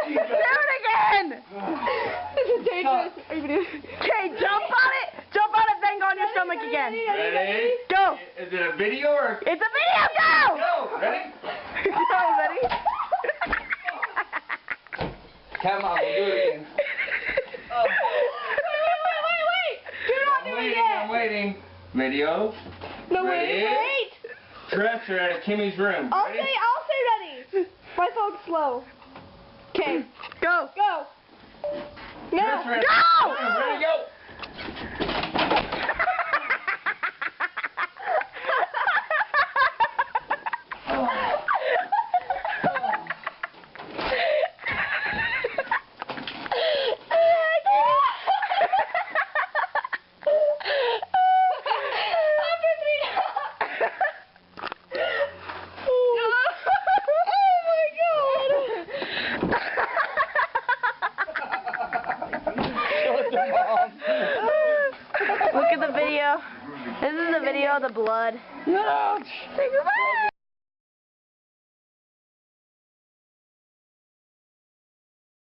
Do it again! This is dangerous. Okay, jump on it, then go on your stomach again. Ready? Go! Is it a video or? It's a video, go! Go! Ready? Go, ready? Come on, we'll do it again. Wait. Do not do it again. I'm waiting. Video. No, Ready? wait. Dresser at Kimmy's room. I'll Ready? say ready. My phone's slow. Okay. Go! Go. No. Dresser at Go! Ready, go! Look at the video. This is the video of the blood. No. Say goodbye.